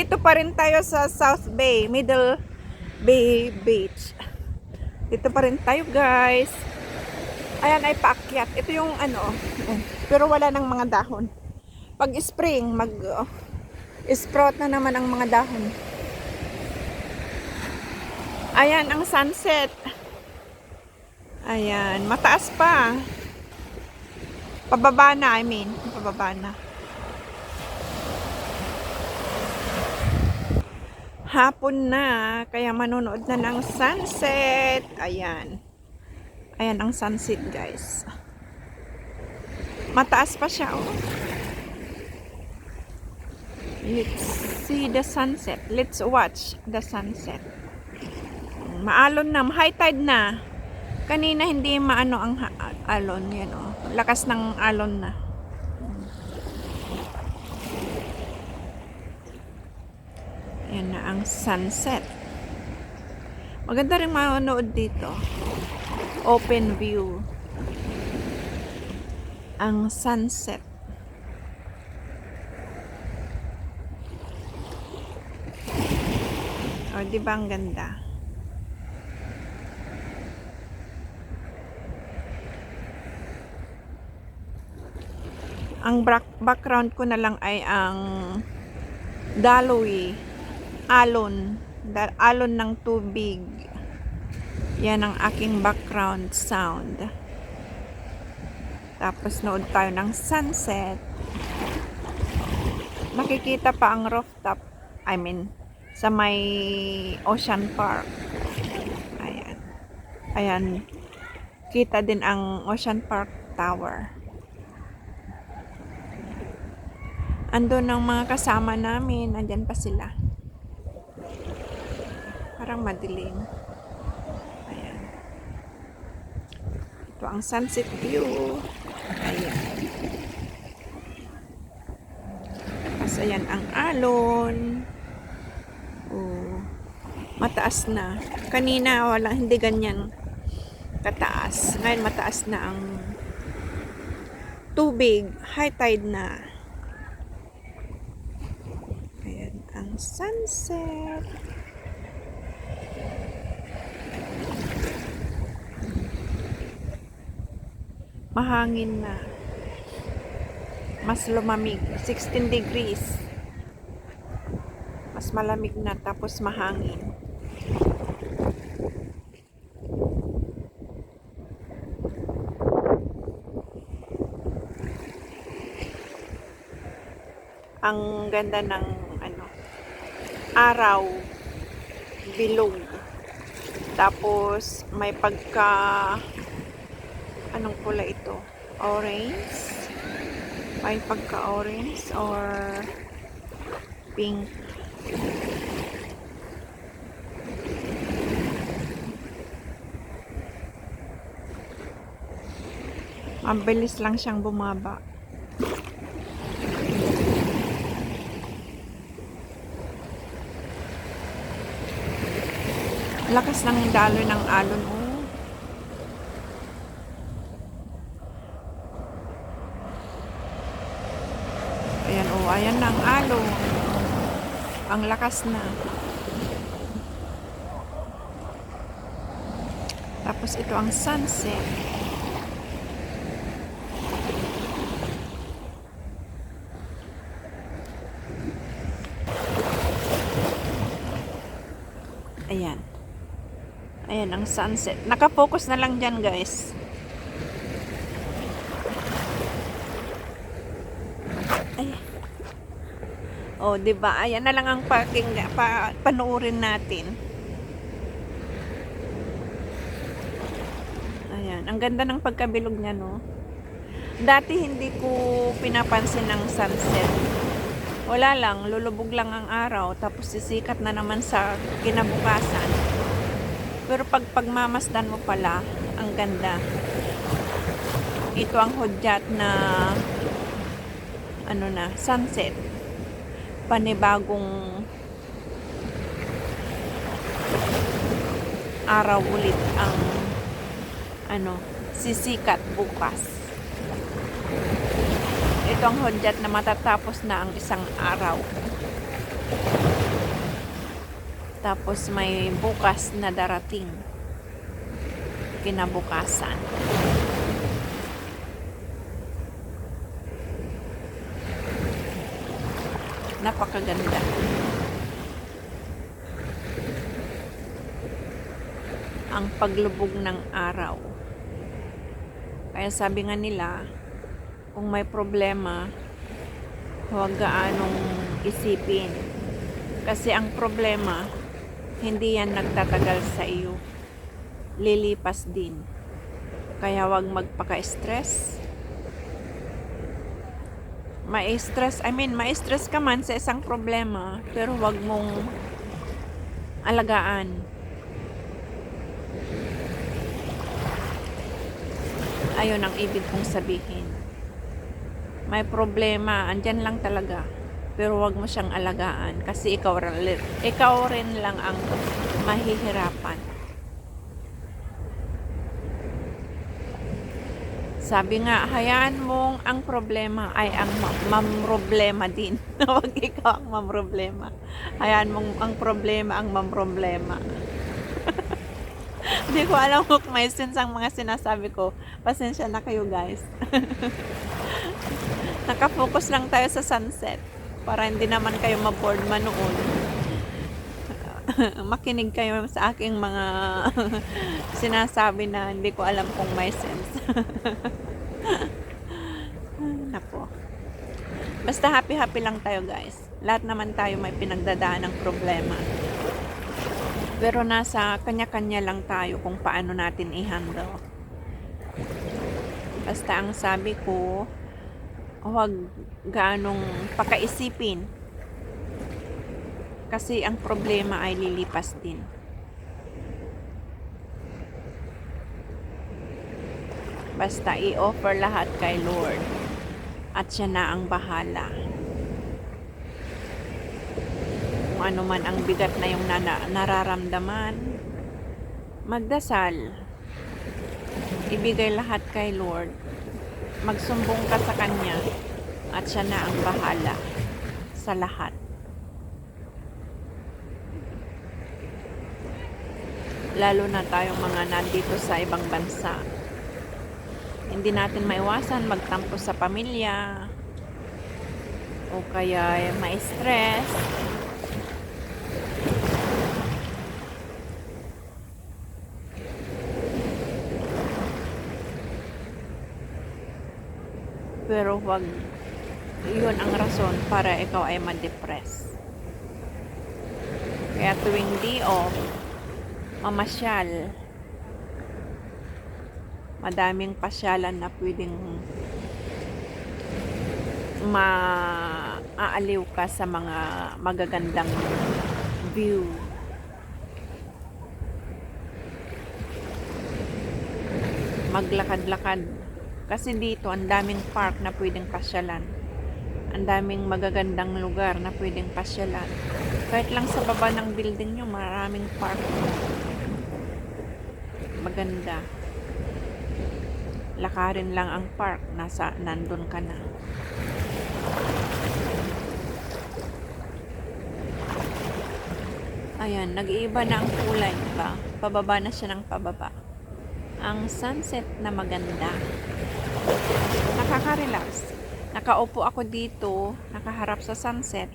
Nandito pa rin tayo sa South Bay, Middle Bay Beach. Dito pa rin tayo, guys. Ayan ay paakyat. Ito yung ano, pero wala nang mga dahon. Pag spring, sprout na naman ang mga dahon. Ayan ang sunset. Ayan, mataas pa. Pababa na, pababa na. Hapon na, kaya manonood na ng sunset. Ayan. Ayan ang sunset, guys. Mataas pa siya, oh. Let's see the sunset. Let's watch the sunset. Maalon na, high tide na. Kanina hindi maano ang alon, yan, oh. Lakas ng alon na. Yan na ang sunset. Maganda rin manonood dito. Open view. Ang sunset. O, di ba ang ganda? Ang background ko na lang ay ang Daloy. Alon ng tubig. Yan ang aking background sound. Tapos nood tayo ng sunset. Makikita pa ang rooftop, sa may Ocean Park. Ayan. Ayan. Kita din ang Ocean Park Tower. Andun ang mga kasama namin. Andyan pa sila. Parang madilim. Ayan. Ito ang sunset view. Ayan. Tapos ayan ang alon. Oh, mataas na. Kanina hindi ganyan kataas. Ngayon mataas na ang tubig. High tide na. Ayan ang sunset. Mahangin na. Mas lumamig. 16 degrees. Mas malamig na tapos mahangin. Ang ganda ng araw. Bilog. Tapos may anong kulay ito? Orange? May pagka-orange or pink. Mabilis lang siyang bumaba. Lakas ng daloy ng alon, oh. Ayan, oh, ayan na ang alon. Ang lakas na. Tapos ito ang sunset. Ayan. Ayan ang sunset. Naka-focus na lang dyan, guys. Ayan. Oh, diba? Ayan na lang ang panoorin natin. Ayan. Ang ganda ng pagkabilog niya, no? Dati hindi ko pinapansin ng sunset. Wala lang. Lulubog lang ang araw. Tapos sisikat na naman sa kinabukasan. Pero pagmamasdan mo pala, ang ganda. Ito ang hudyat na sunset. Panibagong araw ulit ang sisikat bukas. Ito ang hudyat na matatapos na ang isang araw. Tapos may bukas na darating. Kinabukasan. Napakaganda. Ang paglubog ng araw. Kaya sabi nga nila, kung may problema, huwag gaanong isipin. Kasi ang problema, hindi yan nagtatagal sa iyo. Lilipas din. Kaya huwag magpaka-stress. Ma-stress ka man sa isang problema, pero huwag mong alagaan. Ayun ang ibig kong sabihin. May problema, andyan lang talaga. Pero huwag mo siyang alagaan kasi ikaw rin lang ang mahihirapan. Sabi nga, hayaan mong ang problema ay ang mamroblema din. Huwag ikaw ang mamroblema. Hayaan mong ang problema ang mamroblema. Hindi ko alam kung may sense ang mga sinasabi ko. Pasensya na kayo guys. Nakafocus lang tayo sa sunset. Para hindi naman kayo maboard manood. Makinig kayo sa aking mga sinasabi na hindi ko alam kung may sense. Nako. Basta happy lang tayo guys. Lahat naman tayo may pinagdadaan ng problema. Pero nasa kanya-kanya lang tayo kung paano natin i-handle. Basta ang sabi ko, huwag gaanong pakaisipin. Kasi ang problema ay lilipas din. Basta i-offer lahat kay Lord. At siya na ang bahala. Kung ano man ang bigat na yung nararamdaman, magdasal. Ibigay lahat kay Lord. Magsumbong ka sa Kanya. At siya na ang bahala sa lahat. Lalo na tayong mga nandito sa ibang bansa. Hindi natin maiwasan magtampo sa pamilya o kaya ma-stress. Pero wag yun ang rason para ikaw ay ma-depress. Kaya tuwing day off, mamasyal. Madaming pasyalan na pwedeng maaaliw ka sa mga magagandang view. Maglakad-lakad. Kasi dito, ang daming park na pwedeng pasyalan. Ang daming magagandang lugar na pwedeng pasyalan. Kahit lang sa baba ng building nyo, maraming park. Maganda. Lakarin lang ang park, nandun ka na. Ayan, nag-iiba na ang kulay, ba? Pababa na siya ng pababa. Ang sunset na maganda. Nakaka-relax. Nakaupo ako dito, nakaharap sa sunset.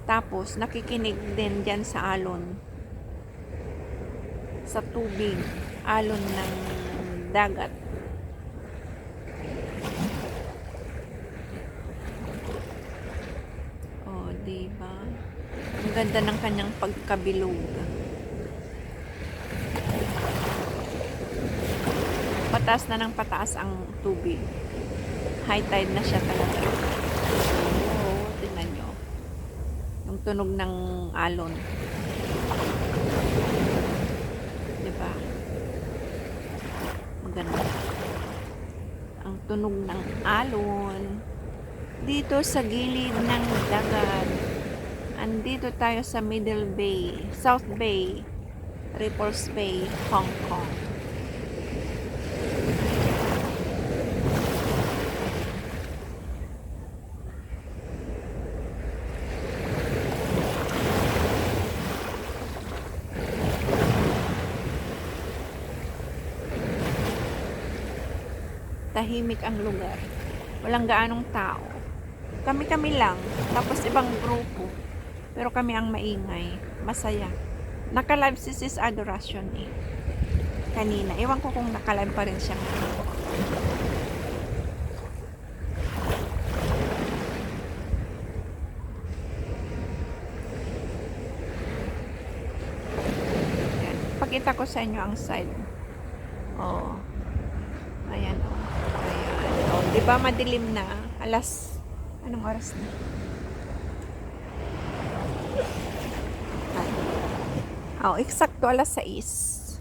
Tapos, nakikinig din dyan sa alon. Sa tubig. Alon ng dagat. Oh, diba? Ang ganda ng kanyang pagkabilog. Pataas na ng pataas ang tubig. High tide na siya talaga. Oo, tingnan nyo. Yung tunog ng alon. Diba? Maganda. Ang tunog ng alon. Dito sa gilid ng dagat. Andito tayo sa Middle Bay, South Bay, Ripples Bay, Hong Kong. tahimik ang lugar. Walang gaanong tao. Kami-kami lang, tapos ibang grupo. Pero kami ang maingay, masaya. Naka-live si Sis Adoration eh. Kanina, ewan ko kung naka-live pa rin siya ngayon. Ayan. Pakita ko sa inyo ang side. Oh. Ayan oh. Ayan. Oh, 'di ba madilim na? Anong oras na? Ay. Oh, eksakto alas 6.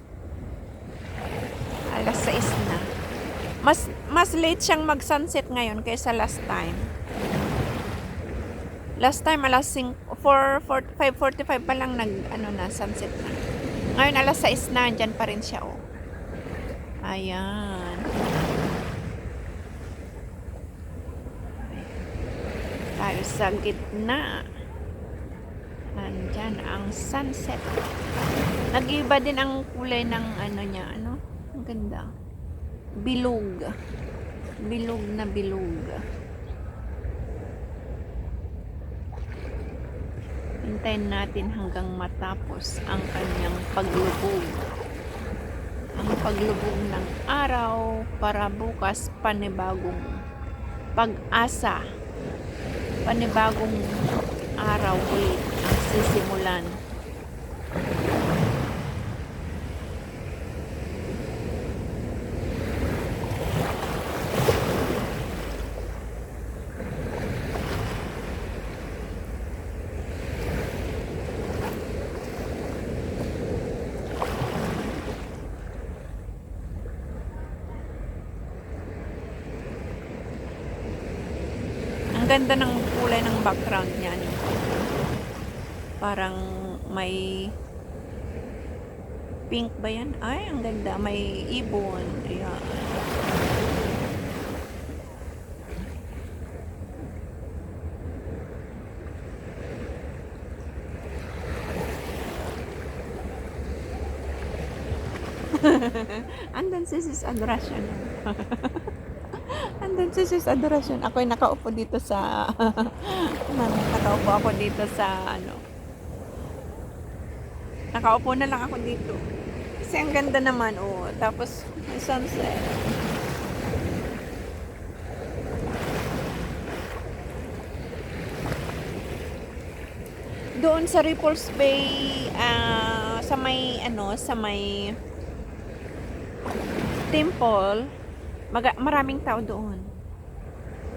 Alas 6 na. Mas late siyang mag-sunset ngayon kaysa last time. Last time alas 5:45 pa lang sunset na. Ngayon alas 6 na, andyan pa rin siya oh. Ayan. Tayo sa gitna. Andyan ang sunset. Nag-iba din ang kulay ng niya, Ang ganda. Bilog. Bilog na bilog. Hintayin natin hanggang matapos ang kanyang paglubog. Ang paglubog ng araw para bukas panibagong pag-asa. Panibagong araw ulit ang sisimulan. Ang ganda ng kulay ng background niya. Parang may pink ba yan? Ay, ang ganda. May ibon. Ayan. Andan si Sis Adoration. Andun si Sis Adoration. Ako'y nakaupo dito sa nakaupo ako dito sa nakaupo na lang ako dito. Kasi ang ganda naman oh. Tapos may sunset. Doon sa Ripples Bay sa may temple, maraming tao doon.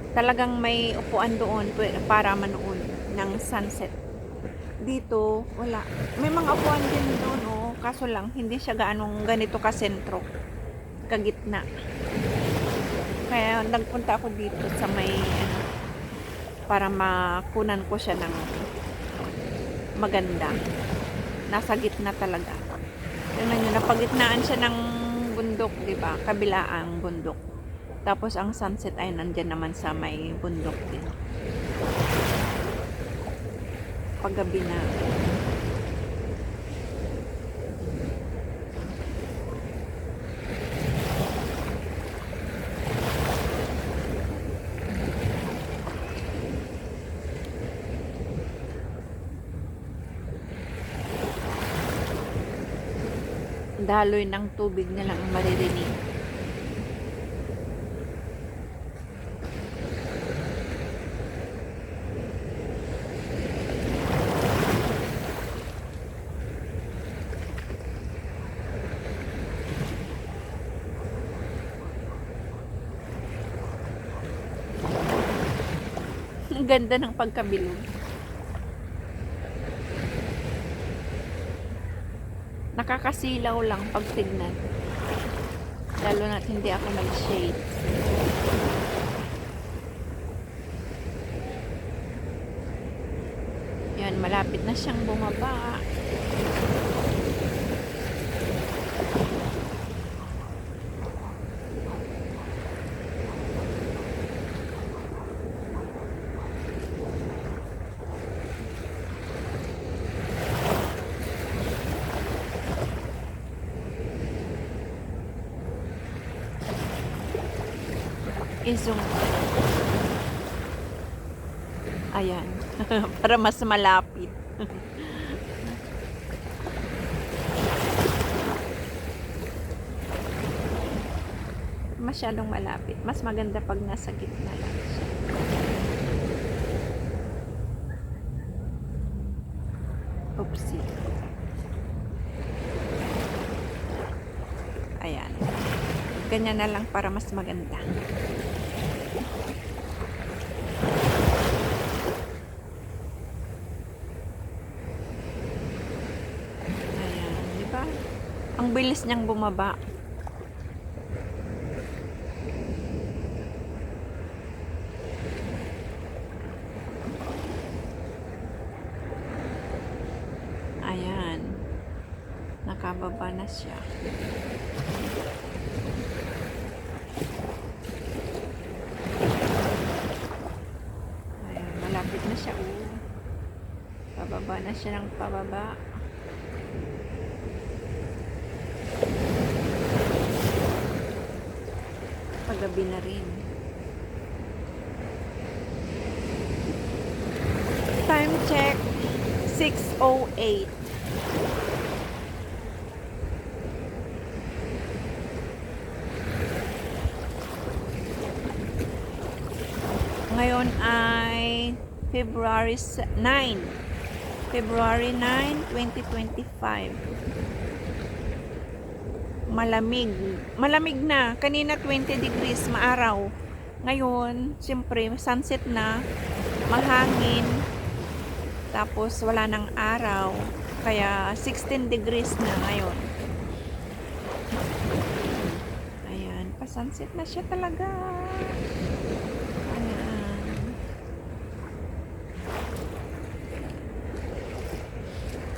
Talagang may upuan doon para manood ng sunset. Dito, wala. May mga upuan din doon, oh. Kaso lang, hindi siya ganito kasentro. Kagitna. Kaya nagpunta ako dito sa may, para makunan ko siya ng maganda. Nasa gitna talaga. Tingnan nyo, napagitnaan siya ng bundok, diba? Kabilaang bundok. Tapos ang sunset ay nandyan naman sa may bundok din. Paggabi na. Daloy ng tubig na lang ang maririnig. Ang ganda ng pagkabilog. Nakakasilaw lang pag tignan. Lalo na't hindi ako nag-shade. Yan, malapit na siyang bumaba. I-zoom. Ayan. Para mas malapit. Masyadong malapit. Mas maganda pag nasa gitna lang siya. Oopsie. Ayan. Ganyan na lang para mas maganda. Ayan, di ba? Ang bilis niyang bumaba. Ayan. Nakababa na siya. Ayan, malapit na siya. Pababa na siya ng pababa. Paggabi na rin. Time check, 6:08. Ngayon ay February 9, 2025. Malamig na. Kanina 20 degrees, maaraw. Ngayon, siyempre, sunset na, mahangin, tapos wala nang araw. Kaya 16 degrees na ngayon. Ayan, pa-sunset na siya talaga.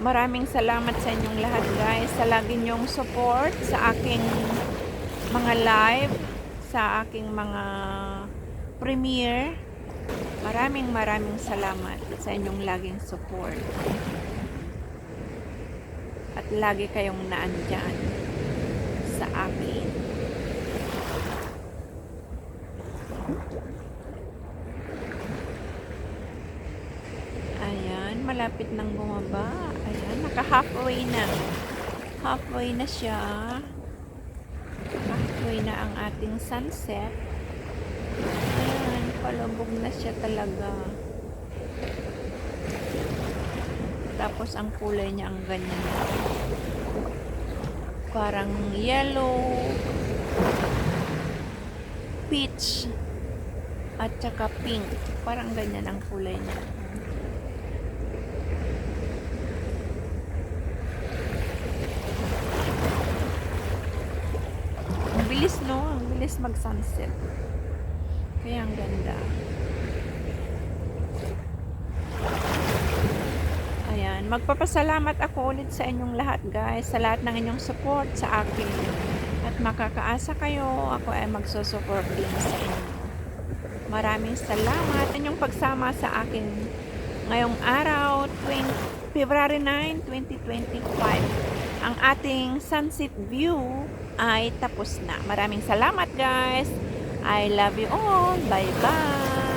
Maraming salamat sa inyong lahat, guys, sa lagi nyong support sa aking mga live, sa aking mga premiere. Maraming salamat sa inyong laging support. At lagi kayong naandyan sa akin. Ayan, malapit nang bumaba. Ayan, naka-halfway na. Halfway na siya. Halfway na ang ating sunset. Ayan, palubog na siya talaga. Tapos ang kulay niya ang ganyan. Parang yellow, peach, at saka pink. Parang ganyan ang kulay niya. Bilis, no? Ang bilis mag-sunset. Kaya ang ganda. Ayan. Magpapasalamat ako ulit sa inyong lahat, guys. Sa lahat ng inyong support sa akin. At makakaasa kayo, ako ay magsusupport din sa inyo. Maraming salamat sa inyong pagsama sa akin ngayong araw, February 9, 2025. Ang ating sunset view ay tapos na. Maraming salamat, guys. I love you all. Bye-bye.